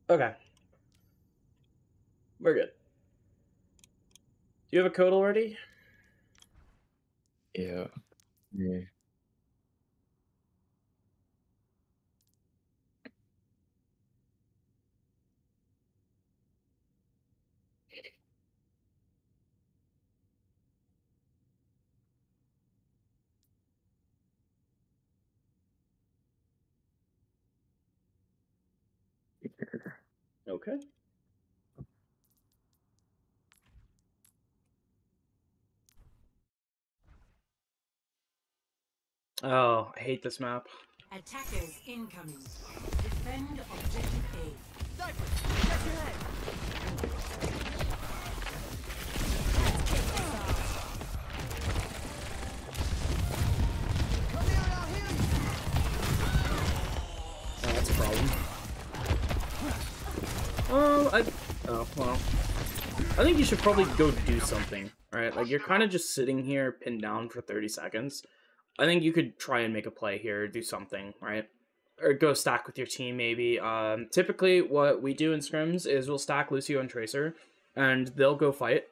Okay. We're good. Do you have a code already? Yeah. Yeah. Okay. Oh, I hate this map. Attackers incoming. Defend objective A. Oh, that's a problem. Oh, well. I think you should probably go do something, right? Like, you're kind of just sitting here pinned down for 30 seconds. I think you could try and make a play here, do something, right? Or go stack with your team, maybe. Typically, what we do in scrims is we'll stack Lucio and Tracer, and they'll go fight,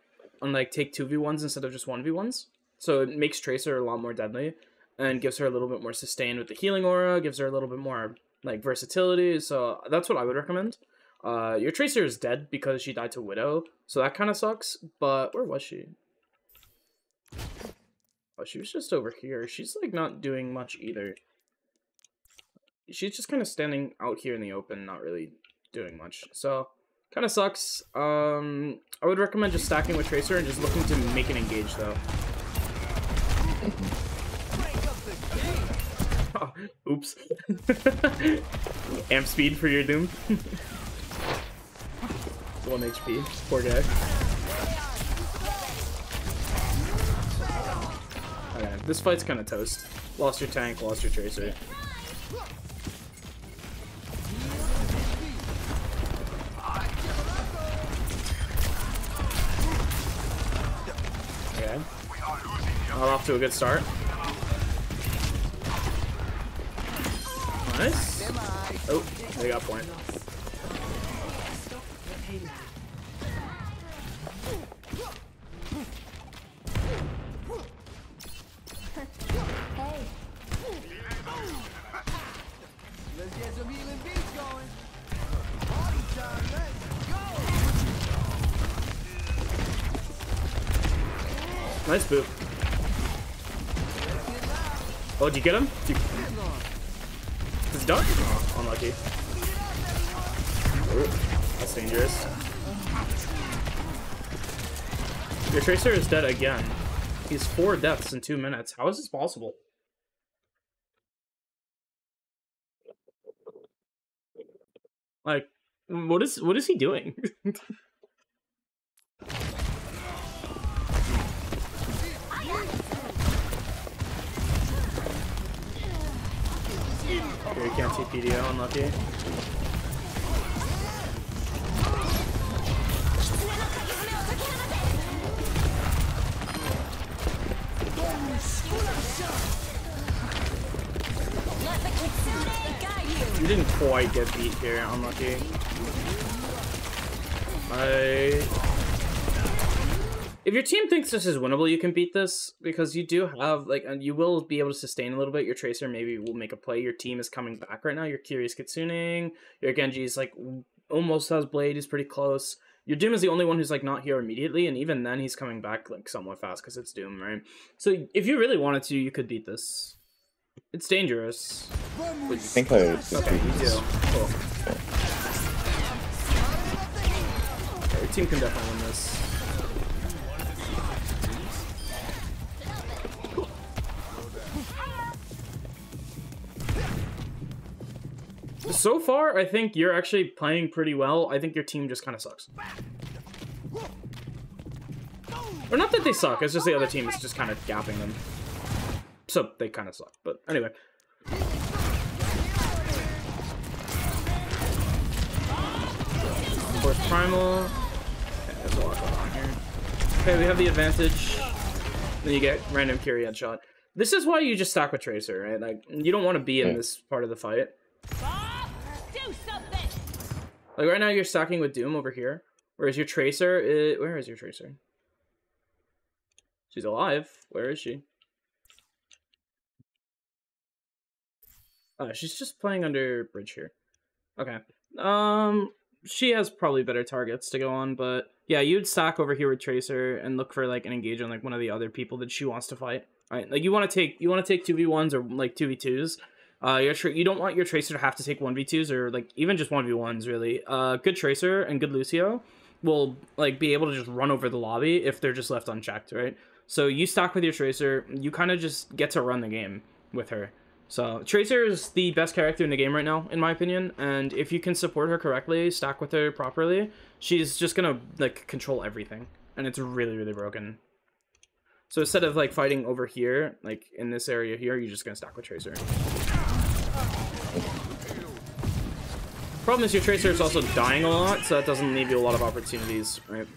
and, like, take 2v1s instead of just 1v1s. So it makes Tracer a lot more deadly, and gives her a little bit more sustain with the healing aura, gives her a little bit more, like, versatility, so that's what I would recommend. Your Tracer is dead because she died to Widow, so that kind of sucks, but where was she? Oh, she was just over here. She's, like, not doing much either. She's just kind of standing out here in the open, not really doing much. So, kind of sucks. I would recommend just stacking with Tracer and just looking to make an engage, though. Oh, oops. Amp speed for your Doom. 1 HP. Poor guy. Okay, this fight's kind of toast. Lost your tank, lost your Tracer. Okay. Not off to a good start. Nice. Oh, they got point. Let's get some healing beats going. Party time, let's go. Nice boop. Oh, did you get him? It's done? Oh, unlucky. Oh, that's dangerous. Your Tracer is dead again. He's 4 deaths in 2 minutes. How is this possible? Like, what is he doing? Here, you can't see PDO, unlucky. You didn't quite get beat here, unlucky. If your team thinks this is winnable, you can beat this, because you do have, like, and you will be able to sustain a little bit. Your Tracer maybe will make a play. Your team is coming back right now. Your Curious Kitsuning. Your Genji's, like, almost has Blade. He's pretty close. Your Doom is the only one who's, like, not here immediately, and even then he's coming back, like, somewhat fast, because it's Doom, right? So if you really wanted to, you could beat this. It's dangerous. I think I Okay, you do. Cool. Okay, your team can definitely win this. So far, I think you're actually playing pretty well. I think your team just kind of sucks. Or not that they suck, it's just the other team is just kind of gapping them. So they kind of suck, but anyway. Force Primal. Okay, there's a lot going on here. Okay, we have the advantage. Then you get random Curie headshot. This is why you just stack with Tracer, right? Like, you don't want to be in this part of the fight. Like right now you're stacking with Doom over here, whereas your Tracer is... Where is your Tracer? She's alive. Where is she? Oh, she's just playing under bridge here. Okay. She has probably better targets to go on, but yeah, you'd stack over here with Tracer and look for like an engage on like one of the other people that she wants to fight. Right? Like you want to take 2v1s or like 2v2s. You don't want your Tracer to have to take 1v2s or like even just 1v1s really. Good Tracer and good Lucio will like be able to just run over the lobby if they're just left unchecked, right? So you stack with your Tracer, you kind of just get to run the game with her. So Tracer is the best character in the game right now, in my opinion, and if you can support her correctly, stack with her properly, she's just gonna like control everything, and it's really, really broken. So instead of like fighting over here, like in this area here, you're just gonna stack with Tracer. Problem is your Tracer is also dying a lot, so that doesn't leave you a lot of opportunities, right?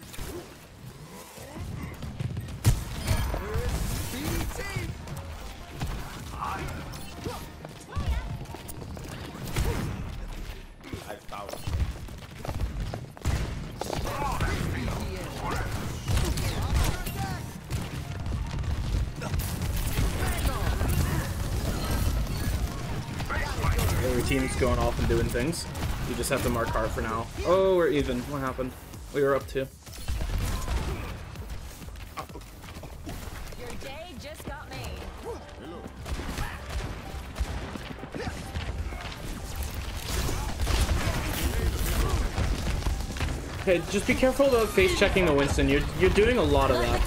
Your team's going off and doing things. You just have to mark hard for now. Oh, we're even. What happened? We were up 2. Your day just got made. Okay, just be careful about face checking the Winston. You're doing a lot of that.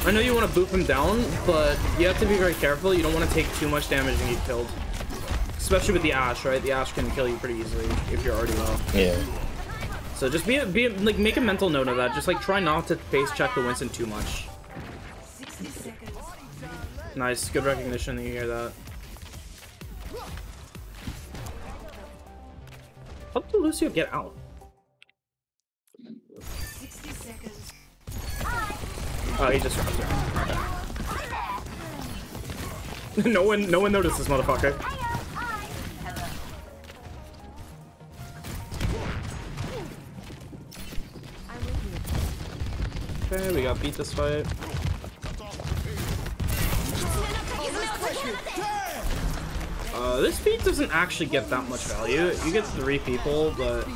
I know you want to boop him down, but you have to be very careful. You don't want to take too much damage and get killed. Especially with the Ashe, right? The Ashe can kill you pretty easily if you're already low. Yeah. So just like make a mental note of that. Just like try not to face check the Winston too much. 60 seconds. Nice, good recognition that you hear that. How did Lucio get out? 60 seconds. Oh, he just dropped her. No one noticed this motherfucker. Okay, we got beat this fight. This beat doesn't actually get that much value. You get 3 people, but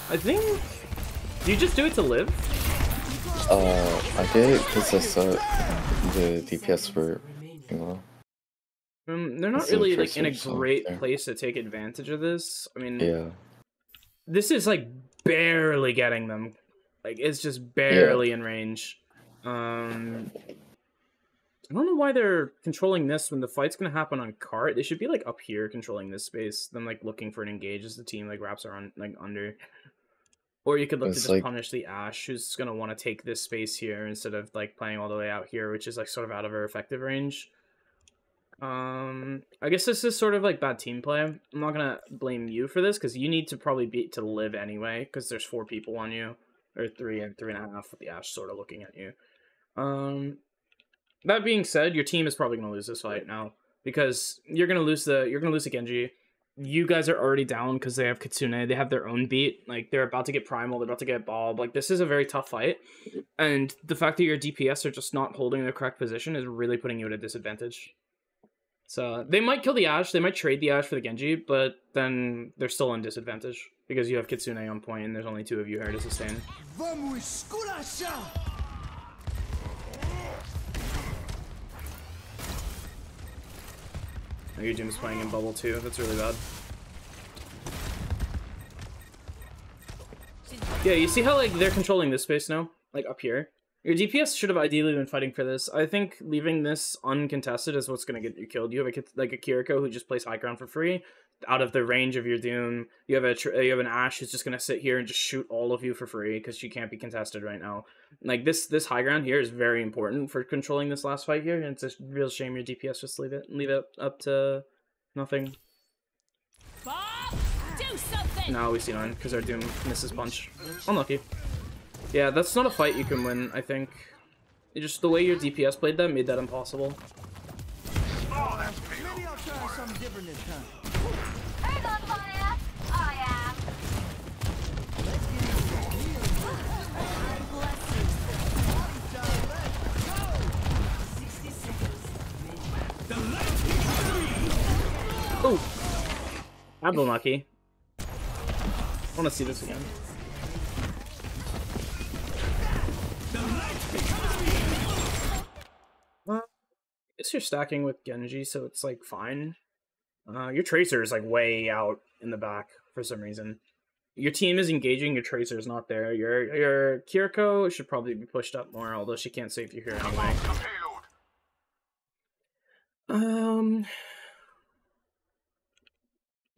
I think... Do you just do it to live? I did it because I saw the DPS were, you know. They're not really like in a great place to take advantage of this. I mean, yeah. This is like barely getting them. Like it's just barely in range. I don't know why they're controlling this when the fight's gonna happen on cart. They should be like up here controlling this space, then like looking for an engage as the team like wraps around like under. Or you could look to just punish the Ashe, who's gonna want to take this space here instead of like playing all the way out here, which is like sort of out of her effective range. I guess this is sort of like bad team play. I'm not gonna blame you for this because you need to probably beat to live anyway because there's 4 people on you, or 3 and 3.5 with the Ashe sort of looking at you. That being said, your team is probably gonna lose this fight now because you're gonna lose the Genji. You guys are already down because they have Kitsune. They have their own beat. Like, they're about to get Primal. They're about to get Bob. Like, this is a very tough fight. And the fact that your DPS are just not holding the correct position is really putting you at a disadvantage. So, they might kill the Ashe. They might trade the Ashe for the Genji, but then they're still in disadvantage because you have Kitsune on point and there's only 2 of you here to sustain. Your Doom's playing in bubble too. That's really bad. Yeah, you see how like they're controlling this space now? Like up here. Your DPS should have ideally been fighting for this. I think leaving this uncontested is what's going to get you killed. You have like a Kiriko who just plays high ground for free, out of the range of your Doom. You have an Ashe who's just going to sit here and just shoot all of you for free because she can't be contested right now. Like this high ground here is very important for controlling this last fight here, and it's a real shame your DPS just leave it up to nothing. Bob, do something. Now we see 9 because our Doom misses punch. Unlucky. Yeah, that's not a fight you can win, I think. Just the way your DPS played that made that impossible. Maybe I'll try something different this time. Who's on fire? I am. I've been lucky. I want to see this again. Well, I guess you're stacking with Genji, so it's like fine. Your Tracer is like way out in the back for some reason. Your team is engaging, your Tracer is not there. Your Kiriko should probably be pushed up more, although she can't save you here anyway.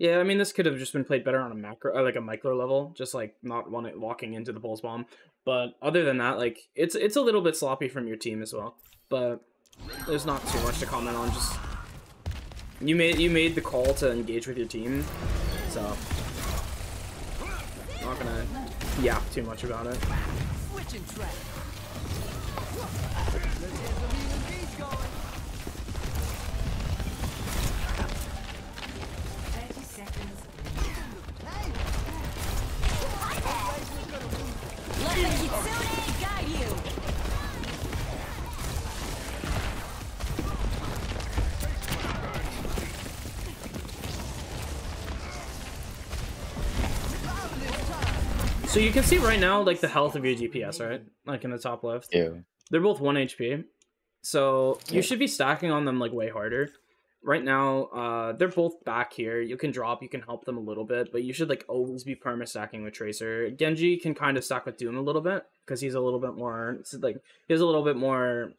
Yeah, I mean, this could have just been played better on a macro, like a micro level, just like not walking into the pulse bomb. But other than that, like it's a little bit sloppy from your team as well. But there's not too much to comment on. Just you made the call to engage with your team, so not gonna yap too much about it. Switching track. Let's get some healing beats going. 30 seconds. Hey! Let the Kitsune guide you. So you can see right now, like, the health of your DPS, right? Like, in the top left. Yeah. They're both 1 HP. So you should be stacking on them, like, way harder. Right now, they're both back here. You can drop, you can help them a little bit, but you should, like, always be perma-stacking with Tracer. Genji can kind of stack with Doom a little bit, because he's a little bit more, he has a little bit more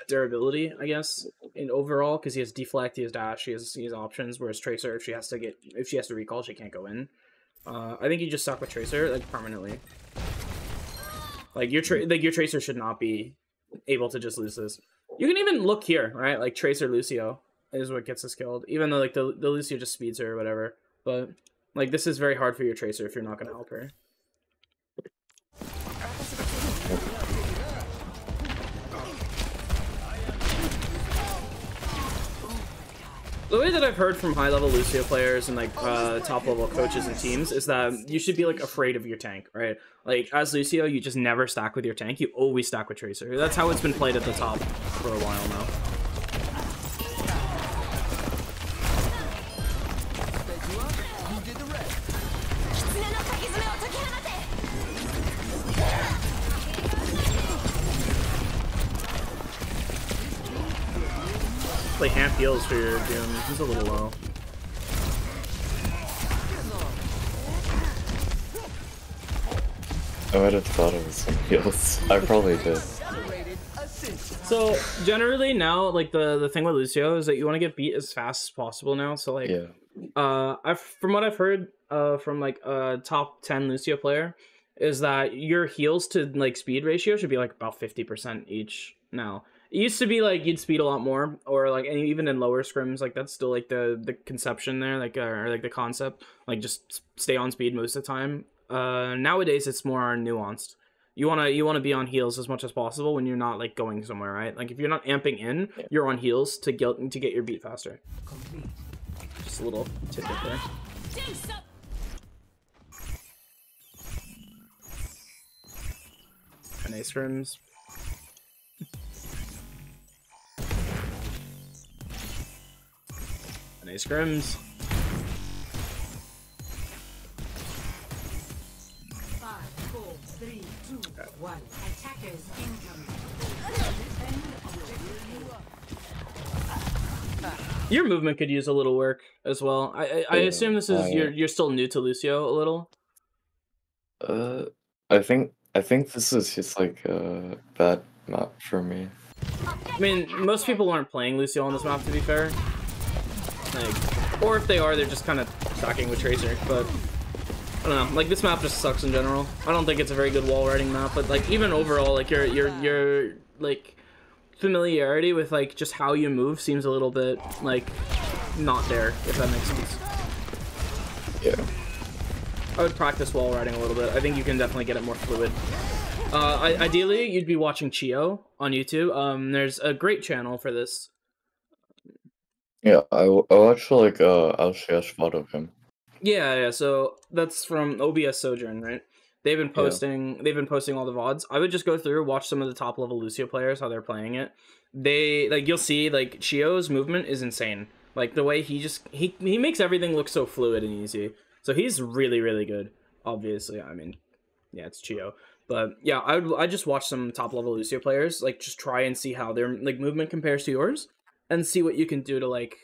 durability, I guess, in overall, because he has deflect, he has dash, he has options, whereas Tracer, if she has to recall, she can't go in. I think you just stuck with Tracer, like, permanently. Like, your Tracer should not be able to just lose this. You can even look here, right? Like, Tracer Lucio is what gets us killed. Even though, like, the Lucio just speeds her or whatever. But, like, this is very hard for your Tracer if you're not going to help her. The way that I've heard from high-level Lucio players and, like, top-level coaches and teams is that you should be, like, afraid of your tank, right? Like, as Lucio, you just never stack with your tank. You always stack with Tracer. That's how it's been played at the top for a while now. You did the rest. Play half heals for your Doom. He's a little low. I would have thought it was some heals. I probably did. So generally now, like the thing with Lucio is that you want to get beat as fast as possible now. So like, Yeah. from what I've heard, from like a top 10 Lucio player, is that your heals to like speed ratio should be like about 50% each now. It used to be like you'd speed a lot more, or like, and even in lower scrims, like that's still like the conception there, like or like the concept, like just stay on speed most of the time. Nowadays it's more nuanced. You wanna be on heals as much as possible when you're not like going somewhere, right? Like if you're not amping in, you're on heals to get your beat faster. Just a little tidbit there. Do some. Nice scrims. Nice scrims. 5, 4, 3, 2, 1. Attackers incoming. Your movement could use a little work as well. I assume this is you're still new to Lucio a little. I think this is just like a bad map for me. I mean, most people aren't playing Lucio on this map, to be fair. Like, or if they are, they're just kind of stacking with Tracer. But I don't know. Like this map just sucks in general. I don't think it's a very good wall riding map. But like even overall, like your like familiarity with like just how you move seems a little bit like not there. If that makes sense. Yeah. I would practice wall riding a little bit. I think you can definitely get it more fluid. Ideally, you'd be watching Chio on YouTube. There's a great channel for this. Yeah, I watch like LCS VOD of him. Yeah. So that's from OBS Sojourn, right? They've been posting all the VODs. I would just go through, watch some of the top level Lucio players, how they're playing it. They like you'll see like Chio's movement is insane. Like the way he makes everything look so fluid and easy. So he's really, really good. Obviously, I mean, yeah, it's Chio. But yeah, I just watch some top level Lucio players, like just try and see how their like movement compares to yours, and see what you can do to like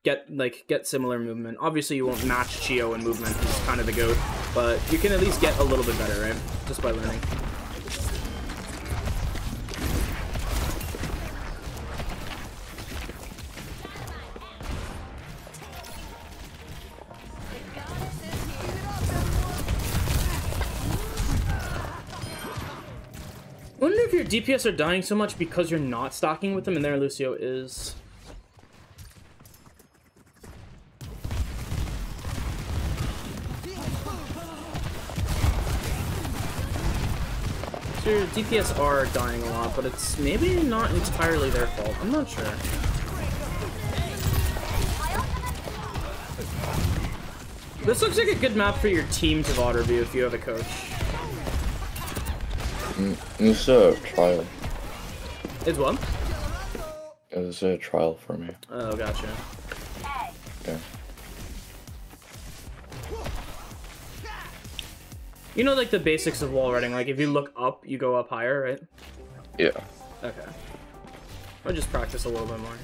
get similar movement. Obviously, you won't match Chio in movement; he's kind of the goat, but you can at least get a little bit better, right? Just by learning. I wonder if your DPS are dying so much because you're not stocking with them, and their Lucio is. So your DPS are dying a lot, but it's maybe not entirely their fault. I'm not sure. This looks like a good map for your team to VOD review if you have a coach. It's a trial. It's what? It was a trial for me. Oh, gotcha. Yeah. You know, like the basics of wall riding. Like if you look up, you go up higher, right? Yeah. Okay. I'll just practice a little bit more.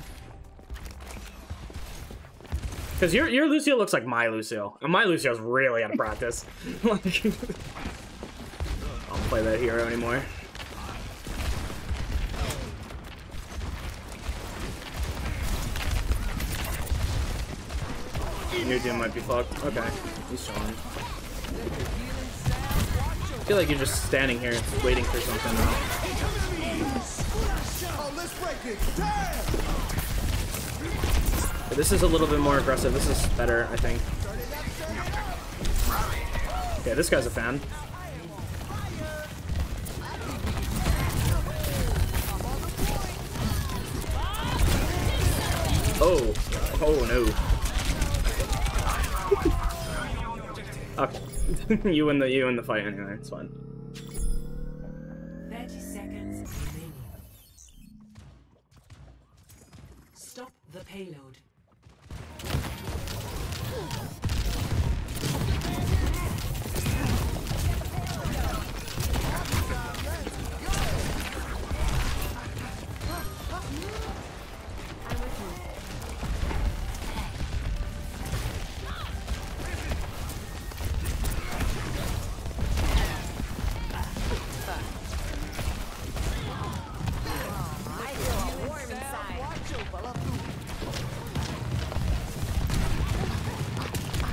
Because your Lucio looks like my Lucio, and my Lucio's really out of practice. Like, I don't play that hero anymore. Your team might be fucked. Okay, he's chilling. I feel like you're just standing here waiting for something. But this is a little bit more aggressive. This is better, I think. Okay, this guy's a fan. Oh, oh no. Okay, you win the fight anyway. It's fine. 30 seconds remaining. Stop the payload.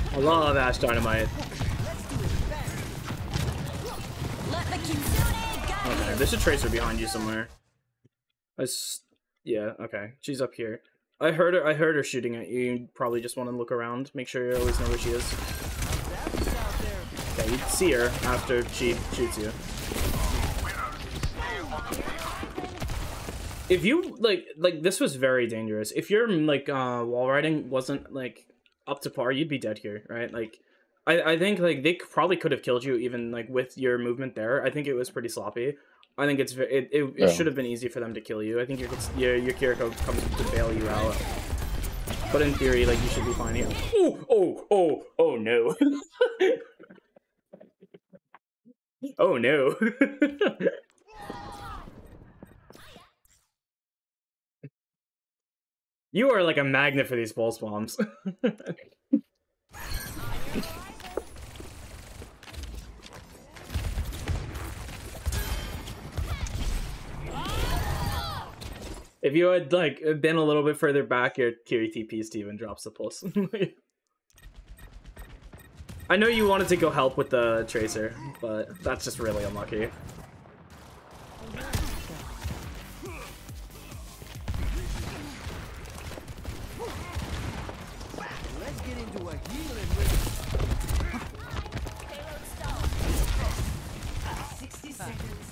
I love Ash Dynamite. Okay, there's a Tracer behind you somewhere. Yeah, okay. She's up here. I heard her shooting at you. You probably just want to look around. Make sure you always know where she is. Yeah, you see her after she shoots you. If you like this was very dangerous. If your like wall riding wasn't like up to par, you'd be dead here, right? Like I think like they probably could have killed you even like with your movement there. I think it was pretty sloppy. I think it should have been easy for them to kill you. I think your Kiriko comes to bail you out. But in theory, like you should be fine here. Oh no. Oh no. You are like a magnet for these pulse bombs. If you had like been a little bit further back, your Kiri TPs to even drops the pulse. I know you wanted to go help with the Tracer, but that's just really unlucky. Let's get into a healing rhythm. 60 seconds.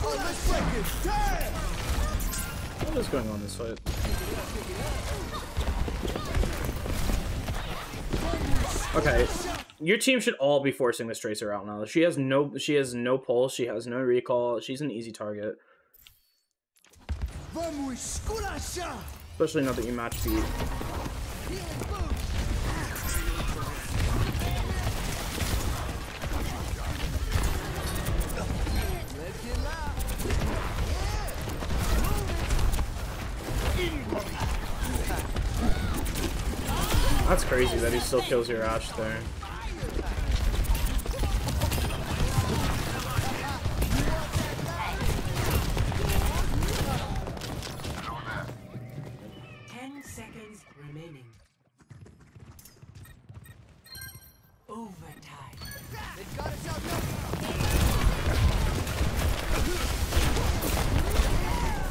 Oh, let's break it. Damn! What is going on in this fight? Okay, your team should all be forcing this Tracer out now. She has no pulse. She has no recall. She's an easy target. Vamos esculachar! Especially now that you match speed. Healing boost! Let's get loud! That's crazy that he still kills your Ashe there. Remaining. Overtime. They've got us outnumbered!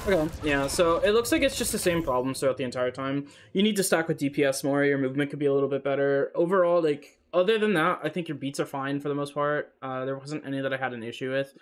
Okay, yeah, so it looks like it's just the same problems throughout the entire time. You need to stack with DPS more, your movement could be a little bit better. Overall, like, other than that, I think your beats are fine for the most part. There wasn't any that I had an issue with.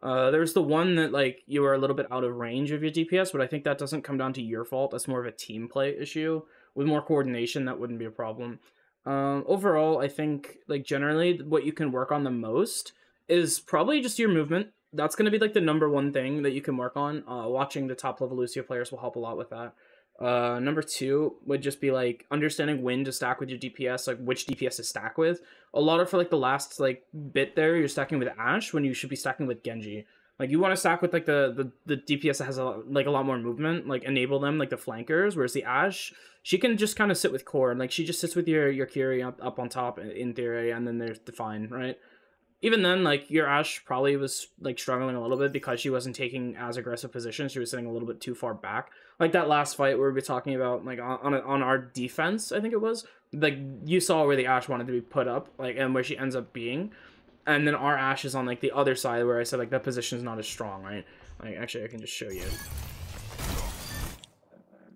There was the one that, like, you were a little bit out of range of your DPS, but I think that doesn't come down to your fault. That's more of a team play issue. With more coordination, that wouldn't be a problem. Overall, I think, like, generally, what you can work on the most is probably just your movement. That's going to be, like, the #1 thing that you can work on. Watching the top-level Lucio players will help a lot with that. #2 would just be, like, understanding when to stack with your DPS, like, which DPS to stack with. A lot of, for, like, the last, like, bit there, you're stacking with Ashe when you should be stacking with Genji. Like, you want to stack with, like, the DPS that has, a lot more movement, like, enable them, like, the flankers, whereas the Ashe, she can just kind of sit with core, and, like, she just sits with your Kiri up on top, in theory, and then there's Define, right? Even then, like, your Ashe probably was, like, struggling a little bit because she wasn't taking as aggressive positions. She was sitting a little bit too far back. Like, that last fight where we were talking about, like, on our defense, I think it was. Like, you saw where the Ashe wanted to be put up, like, and where she ends up being. And then our Ashe is on, like, the other side where I said, like, that position's not as strong, right? Like, actually, I can just show you.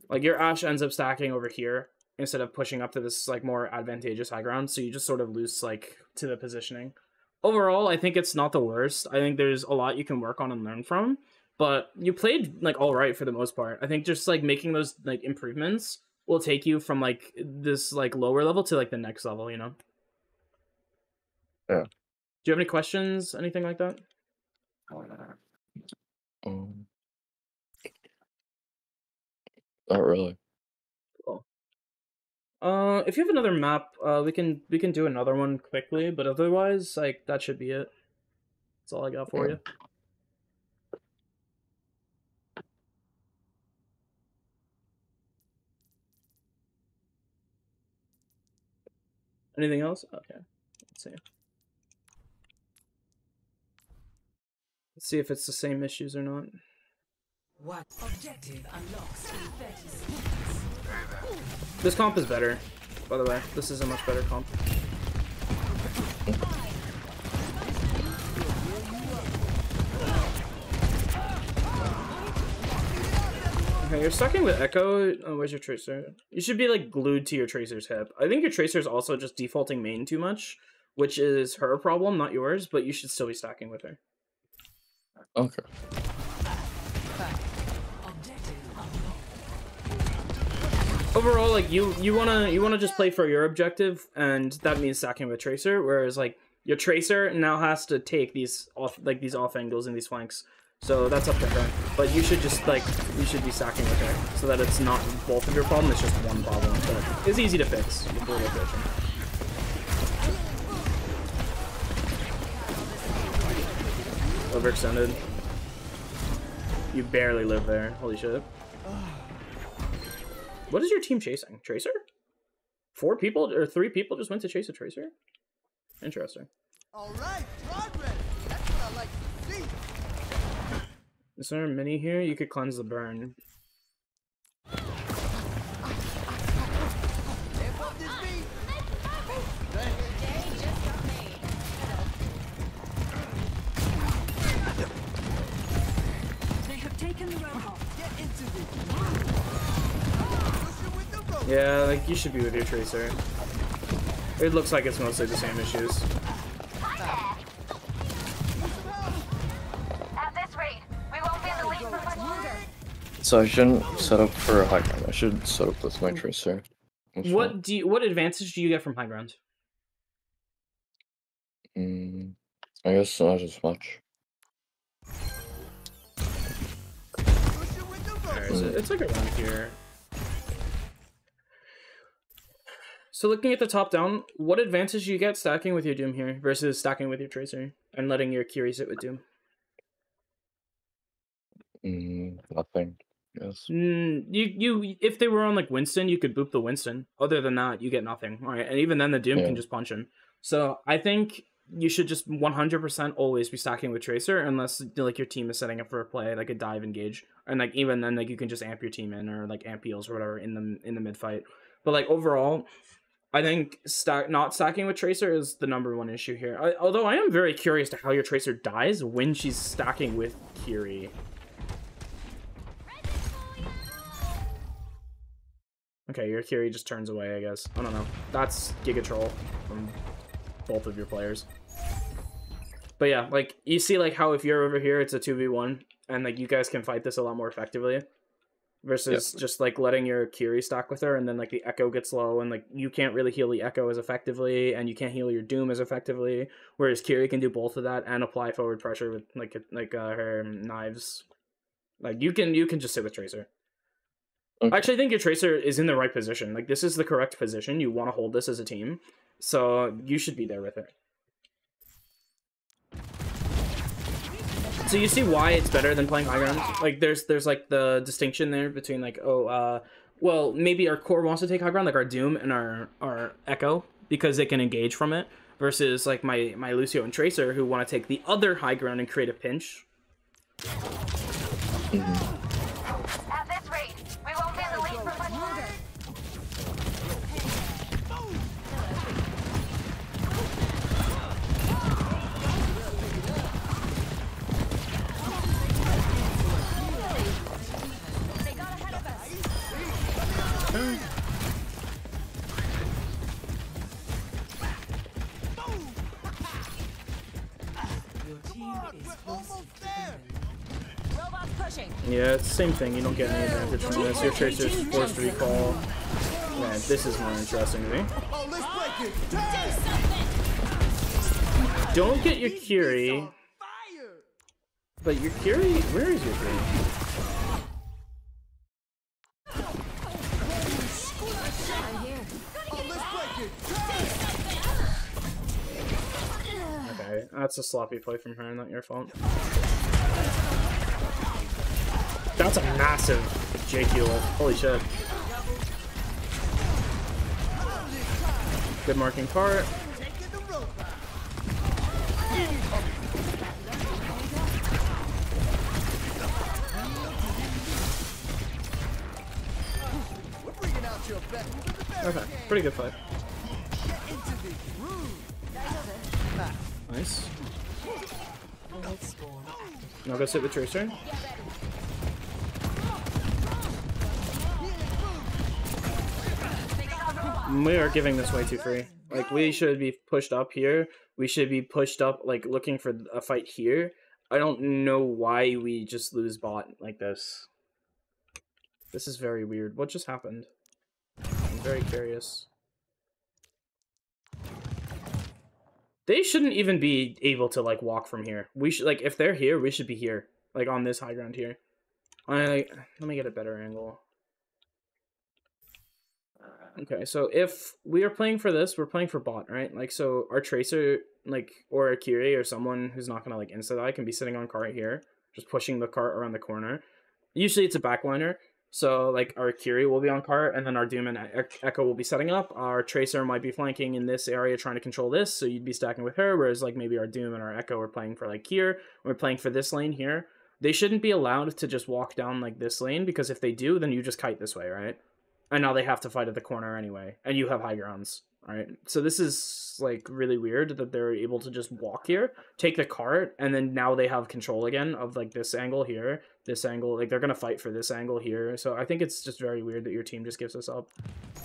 Like, your Ashe ends up stacking over here instead of pushing up to this, like, more advantageous high ground. So you just sort of lose, like, to the positioning. Overall, I think it's not the worst. I think there's a lot you can work on and learn from, but you played, like, all right for the most part. I think just, like, making those, like, improvements will take you from, like, this, like, lower level to, like, the next level, you know? Yeah. Do you have any questions? Anything like that? Not really. Cool. If you have another map, we can do another one quickly, but otherwise, like, that should be it. That's all I got for you. Anything else? Okay. Let's see. Let's see if it's the same issues or not. What objective unlocks in 30 seconds? This comp is better, by the way. This is a much better comp. Okay, you're stacking with Echo. Oh, where's your Tracer? You should be, like, glued to your Tracer's hip. I think your Tracer's also just defaulting main too much, which is her problem, not yours, but you should still be stacking with her. Okay. Overall, like, you wanna just play for your objective, and that means stacking with Tracer, whereas, like, your Tracer now has to take these off angles and these flanks. So that's up to her. But you should just, like, you should be stacking with her so that it's not both of your problem, it's just one problem. But it's easy to fix before you fix it. Overextended. You barely live there. Holy shit. What is your team chasing? Tracer? 4 people or 3 people just went to chase a Tracer? Interesting. All right, progress. That's what I like to see. Is there a mini here? You could cleanse the burn. Amp up this beat. They have taken the robot. Get into this. Yeah, like, you should be with your Tracer. It looks like it's mostly the same issues. At this rate, we won't be in the lead for much longer. So I shouldn't set up for a high ground. I should set up with my Tracer. What advantage do you get from high ground? I guess not as much. Alright, So it's like around here. So looking at the top down, what advantage do you get stacking with your Doom here versus stacking with your Tracer and letting your Kiri sit with Doom? Nothing. Yes. You if they were on like Winston, you could boop the Winston. Other than that, you get nothing. All right, and even then, the Doom can just punch him. So I think you should just 100% always be stacking with Tracer, unless like your team is setting up for a play like a dive engage, and like even then, like you can just amp your team in or like amp heals or whatever in the mid fight. But like overall, I think not stacking with Tracer is the #1 issue here. Although I am very curious to how your Tracer dies when she's stacking with Kiri. Okay, your Kiri just turns away, I guess. I don't know. That's Giga Troll from both of your players. But yeah, like, you see, like, how if you're over here, it's a 2v1, and, like, you guys can fight this a lot more effectively. Versus just, like, letting your Kiri stack with her, and then, like, the Echo gets low, and, like, you can't really heal the Echo as effectively, and you can't heal your Doom as effectively. Whereas Kiri can do both of that and apply forward pressure with, like her knives. Like, you can just sit with Tracer. Okay. Actually, I think your Tracer is in the right position. Like, this is the correct position. You want to hold this as a team. So, you should be there with it. So, you see why it's better than playing high ground? Like, there's like, the distinction there between, like, well, maybe our core wants to take high ground, like our Doom and our Echo, because they can engage from it, versus, like, my Lucio and Tracer, who want to take the other high ground and create a pinch. At this rate, we won't be in the lead for much longer. They got ahead of us. Your team is Almost there. Robots pushing. Yeah, it's the same thing. You don't get any advantage from this. Your Tracer's forced to recall. Man, this is more interesting to me. Oh, let's break it. Do Turn. something. Don't get your Kiri, Fire. but your Kiri, where is your Kiri? I'm here. Oh, let's break it. Turn. Okay, that's a sloppy play from her, not your fault. That's a massive JQ ult. Holy shit. Good marking part. Taking the rope back. We're bringing out your best. Okay, pretty good fight. Get into the groove. Nice. bullet storm active. Now go sit with Tracer. We are giving this way too free. Like, we should be pushed up here. We should be pushed up, like, looking for a fight here. I don't know why we just lose bot like this. This is very weird. What just happened? I'm very curious. They shouldn't even be able to, like, walk from here. We should, like, if they're here, we should be here. Like, on this high ground here. Let me get a better angle. Okay, so if we are playing for this, we're playing for bot, right? Like, so our Tracer, like, or a Kiri or someone who's not gonna, like, insta-die can be sitting on cart here, just pushing the cart around the corner. Usually it's a backliner, so, like, our Kiri will be on cart, and then our Doom and Echo will be setting up. Our Tracer might be flanking in this area trying to control this, so you'd be stacking with her, whereas, like, maybe our Doom and our Echo are playing for, like, here. We're playing for this lane here. They shouldn't be allowed to just walk down, like, this lane, because if they do, then you just kite this way, right? And now they have to fight at the corner anyway, and you have high grounds, right? So this is, like, really weird that they're able to just walk here, take the cart, and then now they have control again of, like, this angle here, this angle. Like, they're gonna fight for this angle here. So I think it's just very weird that your team just gives us up.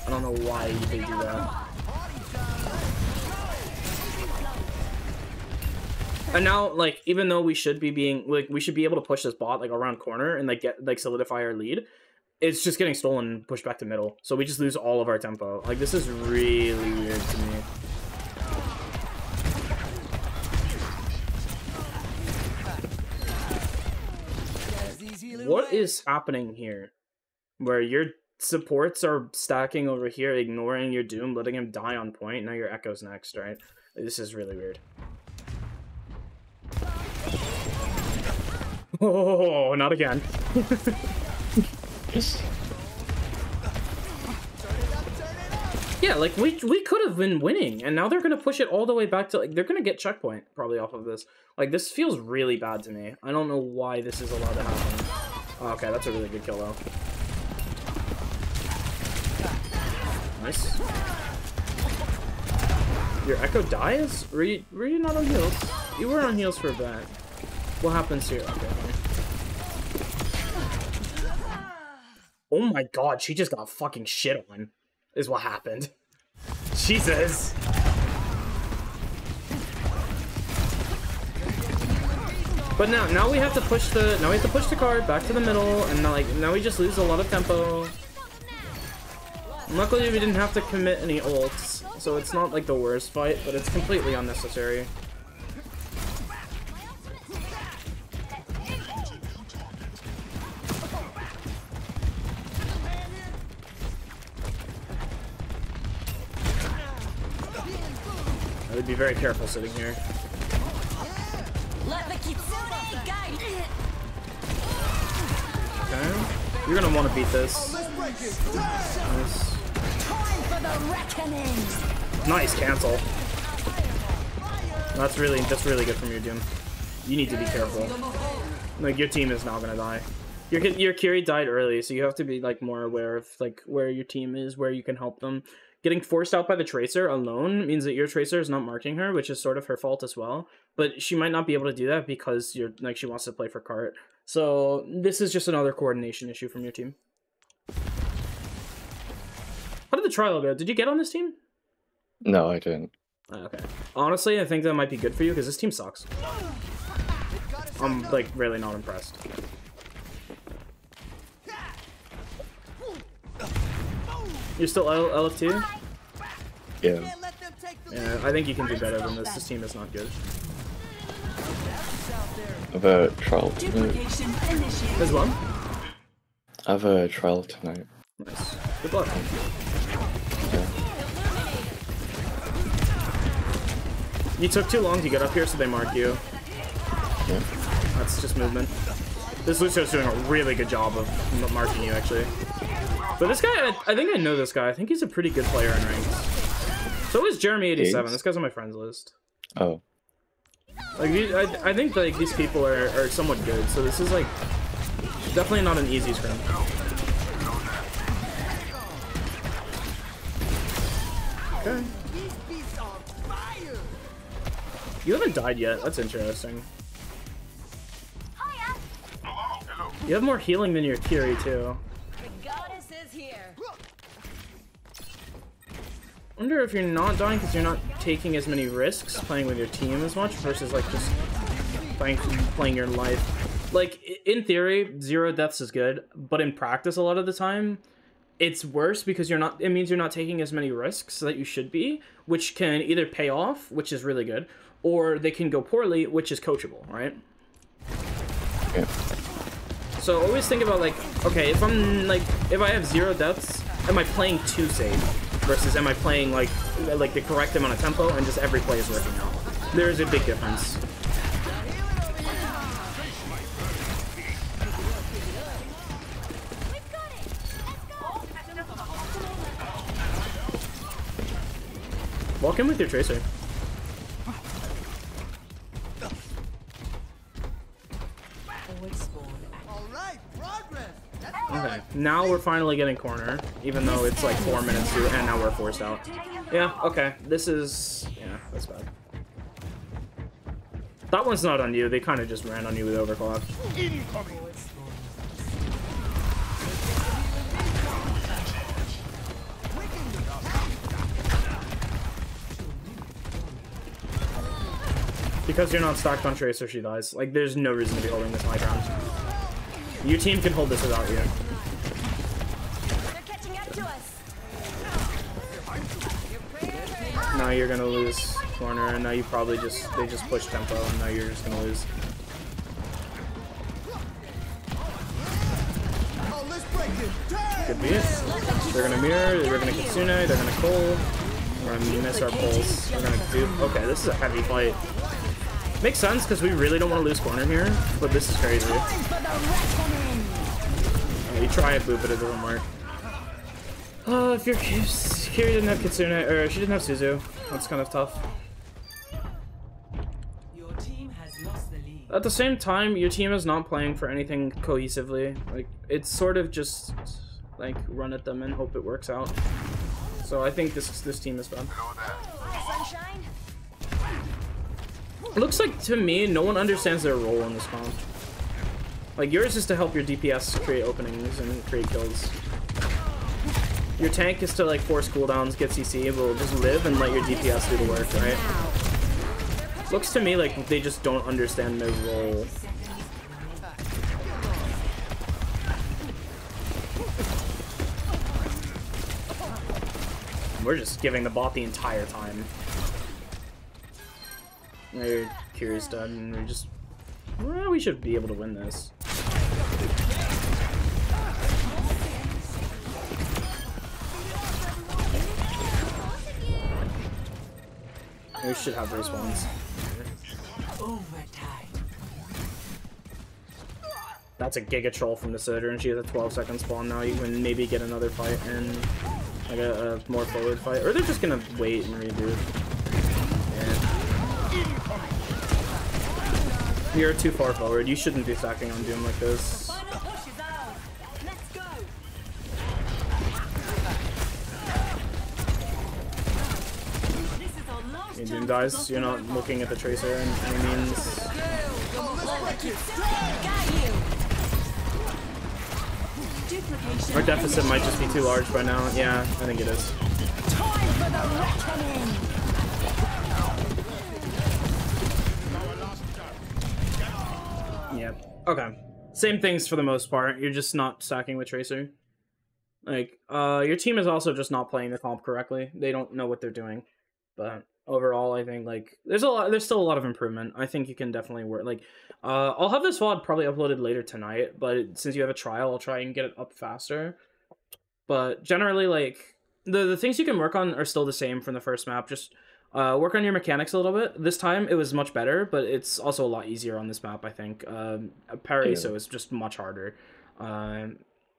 I don't know why they do that. And now, like, even though we should be being, like, we should be able to push this bot, like, around corner and, like, get, like, solidify our lead, it's just getting stolen and pushed back to middle. So we just lose all of our tempo. Like, this is really weird to me. is happening here? Where your supports are stacking over here, ignoring your Doom, letting him die on point. Now your Echo's next, right? This is really weird. Oh, not again. Yeah, like we could have been winning, and now they're gonna push it all the way back to like they're gonna get checkpoint probably off of this. Like this feels really bad to me. I don't know why this is allowed to happen. Oh, okay, that's a really good kill though. Nice. Your Echo dies? Were you not on heals? You were on heals for a bit. What happens here? Okay. Oh my god, she just got fucking shit on. Is what happened. Jesus. But now we have to push the card back to the middle, and now we just lose a lot of tempo. Luckily we didn't have to commit any ults, so it's not like the worst fight, but it's completely unnecessary. I would be very careful sitting here. Let the kitsune guide you. Okay. You're gonna want to beat this. Nice. Time for the reckoning. Nice cancel. That's really good from your Doom. You need to be careful. Like your team is not gonna die. Your Kiri died early, so you have to be like more aware of like where your team is, where you can help them. Getting forced out by the Tracer alone means that your Tracer is not marking her, which is sort of her fault as well. But she might not be able to do that because she wants to play for cart. So this is just another coordination issue from your team. How did the trial go? Did you get on this team? No, I didn't. Okay. Honestly, I think that might be good for you because this team sucks. I'm like really not impressed. You're still LF2? Yeah. Yeah, I think you can do better than this. This team is not good. I have a trial tonight. As well? I have a trial tonight. Nice. Good luck. Yeah. You took too long to get up here, so they mark you. Yeah. That's just movement. This Lucio's doing a really good job of marking you, actually. But this guy, I think I know this guy. I think he's a pretty good player in ranks. So is Jeremy87. This guy's on my friends list. Oh. Like, I think like these people are somewhat good. So this is like definitely not an easy scrim. Okay. You haven't died yet. That's interesting. You have more healing than your Kiri too. The goddess is here. I wonder if you're not dying because you're not taking as many risks playing with your team as much versus like just playing your life. Like in theory, 0 deaths is good, but in practice a lot of the time it's worse because it means you're not taking as many risks that you should be, which can either pay off, which is really good, or they can go poorly, which is coachable, right? Yeah. So always think about like, okay, if I have 0 deaths, am I playing too safe versus am I playing like the correct amount of tempo and just every play is working out? There is a big difference. Walk in with your Tracer. Okay, now we're finally getting corner, even though it's like 4 minutes to, and now we're forced out. Yeah, okay, this is, yeah, that's bad. That one's not on you, they kind of just ran on you with overclock. Because you're not stacked on Tracer, she dies. Like, there's no reason to be holding this high ground. Your team can hold this without you. They're catching up to us. Now you're gonna lose corner, and now you probably they just push tempo, and now you're just gonna lose. Could be it. They're gonna mirror, they're gonna Kitsune, they're gonna Cole. We're gonna miss our pulse. We're gonna do. Okay, this is a heavy fight. Makes sense because we really don't want to lose corner here, but this is crazy. Yeah, you try and boop it, it doesn't work. If your Kiri didn't have Kitsune, or she didn't have Suzu, that's kind of tough. Your team has lost the lead. At the same time, your team is not playing for anything cohesively. Like, it's sort of just like run at them and hope it works out. So I think this team is bad. Sunshine. It looks like to me no one understands their role in this comp. Like yours is to help your DPS create openings and create kills. Your tank is to like force cooldowns, get CC, will just live and let your DPS do the work, right? Looks to me like they just don't understand their role. We're just giving the bot the entire time. They're curious done, and we're just... Well, we should be able to win this. We should have respawns. Overtime. That's a Giga Troll from the Sitter, and she has a 12-second spawn now. You can maybe get another fight and like a more forward fight. Or they're just gonna wait and reboot. Yeah. You're too far forward. You shouldn't be stacking on Doom like this. Final push is out. Let's go. This is our last When chance Doom to dies, go you're for not the looking at the Tracer in any means. Let the Kitsune guide you. Duplication. Our deficit might just be too large by now. Yeah, I think it is. Time for the reckoning. Yeah. Okay. Same things for the most part. You're just not stacking with Tracer. Like, your team is also just not playing the comp correctly. They don't know what they're doing. But overall, I think like there's still a lot of improvement. I think you can definitely work. Like, I'll have this VOD probably uploaded later tonight. But since you have a trial, I'll try and get it up faster. But generally, like the things you can work on are still the same from the first map. Just work on your mechanics a little bit. This time it was much better, but it's also a lot easier on this map, I think. Paraiso is just much harder.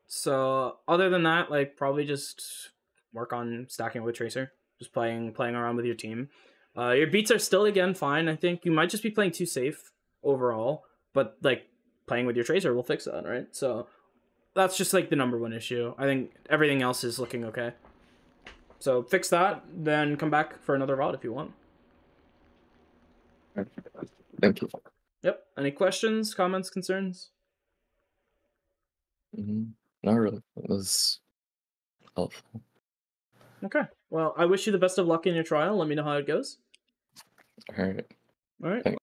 So other than that, like probably just work on stacking with Tracer. Just playing around with your team. Your beats are still again fine. I think you might just be playing too safe overall, but like playing with your Tracer will fix that, right? So that's just like the #1 issue. I think everything else is looking okay. So fix that, then come back for another VOD if you want. Thank you. Yep. Any questions, comments, concerns? Not really. It was helpful. Okay. Well, I wish you the best of luck in your trial. Let me know how it goes. All right. All right. Thanks.